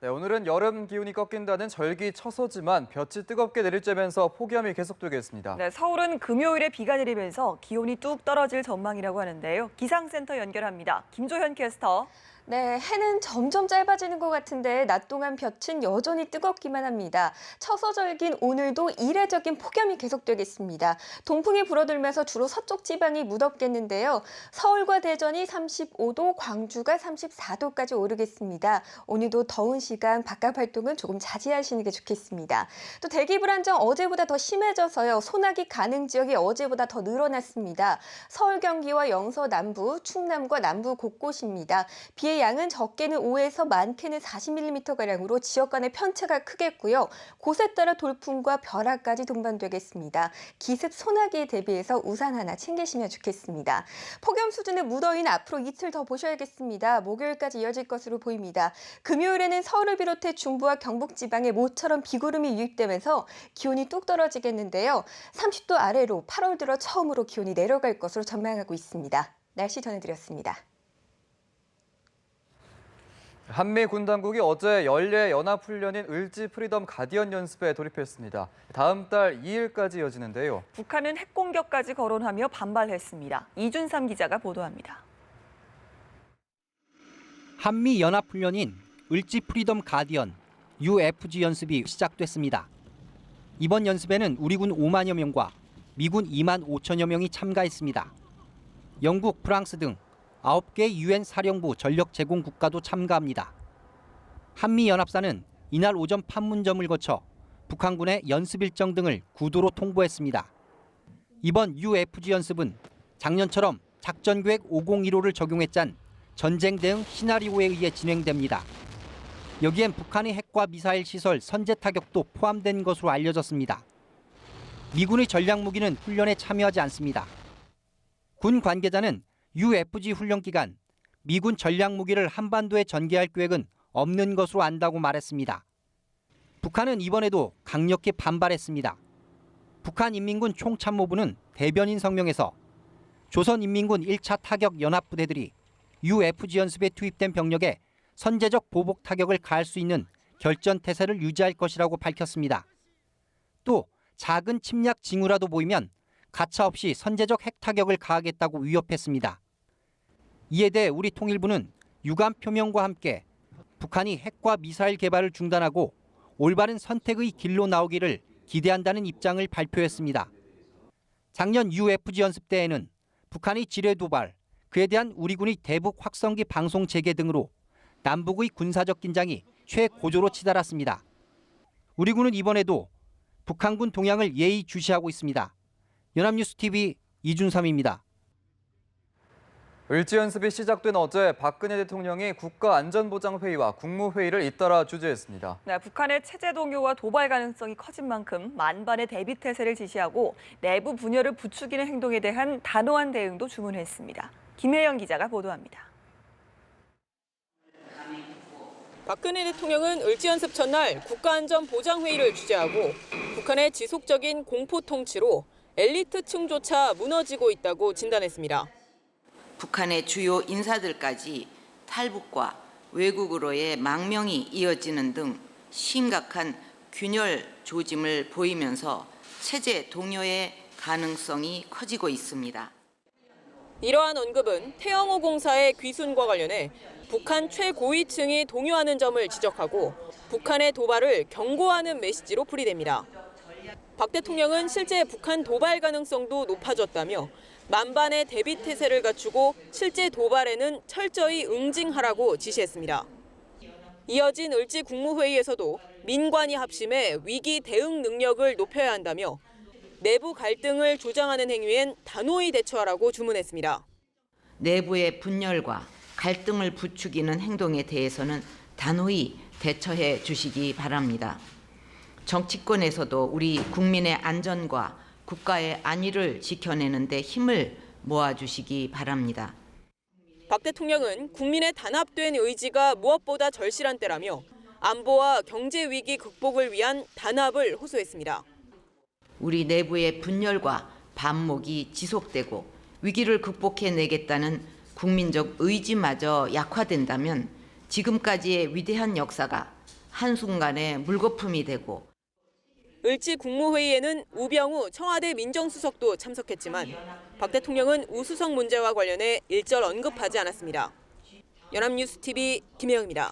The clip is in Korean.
네, 오늘은 여름 기온이 꺾인다는 절기처소지만 볕이 뜨겁게 내리쬐면서 폭염이 계속되겠습니다. 네, 서울은 금요일에 비가 내리면서 기온이 뚝 떨어질 전망이라고 하는데요. 기상센터 연결합니다. 김조현 캐스터. 네, 해는 점점 짧아지는 것 같은데 낮 동안 볕은 여전히 뜨겁기만 합니다. 처서절긴 오늘도 이례적인 폭염이 계속되겠습니다. 동풍이 불어들면서 주로 서쪽 지방이 무덥겠는데요. 서울과 대전이 35도, 광주가 34도까지 오르겠습니다. 오늘도 더운 시간 바깥 활동은 조금 자제하시는 게 좋겠습니다. 또 대기 불안정 어제보다 더 심해져서요. 소나기 가능 지역이 어제보다 더 늘어났습니다. 서울, 경기와 영서 남부, 충남과 남부 곳곳입니다. 비의 양은 적게는 5에서 많게는 40mm가량으로 지역 간의 편차가 크겠고요. 곳에 따라 돌풍과 벼락까지 동반되겠습니다. 기습 소나기에 대비해서 우산 하나 챙기시면 좋겠습니다. 폭염 수준의 무더위는 앞으로 이틀 더 보셔야겠습니다. 목요일까지 이어질 것으로 보입니다. 금요일에는 서울을 비롯해 중부와 경북 지방에 모처럼 비구름이 유입되면서 기온이 뚝 떨어지겠는데요. 30도 아래로 8월 들어 처음으로 기온이 내려갈 것으로 전망하고 있습니다. 날씨 전해드렸습니다. 한미 군 당국이 어제 연례 연합훈련인 을지 프리덤 가디언 연습에 돌입했습니다. 다음 달 2일까지 이어지는데요. 북한은 핵공격까지 거론하며 반발했습니다. 이준삼 기자가 보도합니다. 한미 연합훈련인 을지 프리덤 가디언 UFG 연습이 시작됐습니다. 이번 연습에는 우리군 5만여 명과 미군 2만 5천여 명이 참가했습니다. 영국, 프랑스 등 9개 유엔 사령부 전력 제공 국가도 참가합니다. 한미연합사는 이날 오전 판문점을 거쳐 북한군의 연습 일정 등을 구도로 통보했습니다. 이번 UFG 연습은 작년처럼 작전계획 5015를 적용해 짠 전쟁 대응 시나리오에 의해 진행됩니다. 여기엔 북한의 핵과 미사일 시설 선제 타격도 포함된 것으로 알려졌습니다. 미군의 전략무기는 훈련에 참여하지 않습니다. 군 관계자는 UFG 훈련 기간 미군 전략 무기를 한반도에 전개할 계획은 없는 것으로 안다고 말했습니다. 북한은 이번에도 강력히 반발했습니다. 북한인민군 총참모부는 대변인 성명에서 조선인민군 1차 타격 연합부대들이 UFG 연습에 투입된 병력에 선제적 보복 타격을 가할 수 있는 결전태세를 유지할 것이라고 밝혔습니다. 또 작은 침략 징후라도 보이면 가차없이 선제적 핵타격을 가하겠다고 위협했습니다. 이에 대해 우리 통일부는 유감 표명과 함께 북한이 핵과 미사일 개발을 중단하고 올바른 선택의 길로 나오기를 기대한다는 입장을 발표했습니다. 작년 UFG 연습 때에는 북한의 지뢰 도발, 그에 대한 우리 군의 대북 확성기 방송 재개 등으로 남북의 군사적 긴장이 최고조로 치달았습니다. 우리 군은 이번에도 북한군 동향을 예의주시하고 있습니다. 연합뉴스TV 이준삼입니다. 을지 연습이 시작된 어제 박근혜 대통령이 국가안전보장회의와 국무회의를 잇따라 주재했습니다. 네, 북한의 체제 동요와 도발 가능성이 커진 만큼 만반의 대비 태세를 지시하고 내부 분열을 부추기는 행동에 대한 단호한 대응도 주문했습니다. 김혜영 기자가 보도합니다. 박근혜 대통령은 을지연습 첫날 국가안전보장회의를 주재하고 북한의 지속적인 공포 통치로 엘리트층조차 무너지고 있다고 진단했습니다. 북한의 주요 인사들까지 탈북과 외국으로의 망명이 이어지는 등 심각한 균열 조짐을 보이면서 체제 동요의 가능성이 커지고 있습니다. 이러한 언급은 태영호 공사의 귀순과 관련해 북한 최고위층이 동요하는 점을 지적하고 북한의 도발을 경고하는 메시지로 풀이됩니다. 박 대통령은 실제 북한 도발 가능성도 높아졌다며 만반의 대비 태세를 갖추고 실제 도발에는 철저히 응징하라고 지시했습니다. 이어진 을지 국무회의에서도 민관이 합심해 위기 대응 능력을 높여야 한다며 내부 갈등을 조장하는 행위엔 단호히 대처하라고 주문했습니다. 내부의 분열과 갈등을 부추기는 행동에 대해서는 단호히 대처해 주시기 바랍니다. 정치권에서도 우리 국민의 안전과 국가의 안위를 지켜내는 데 힘을 모아주시기 바랍니다. 박 대통령은 국민의 단합된 의지가 무엇보다 절실한 때라며 안보와 경제 위기 극복을 위한 단합을 호소했습니다. 우리 내부의 분열과 반목이 지속되고 위기를 극복해내겠다는 국민적 의지마저 약화된다면 지금까지의 위대한 역사가 한순간에 물거품이 되고 을지 국무회의에는 우병우 청와대 민정수석도 참석했지만 박 대통령은 우수석 문제와 관련해 일절 언급하지 않았습니다. 연합뉴스TV 김혜영입니다.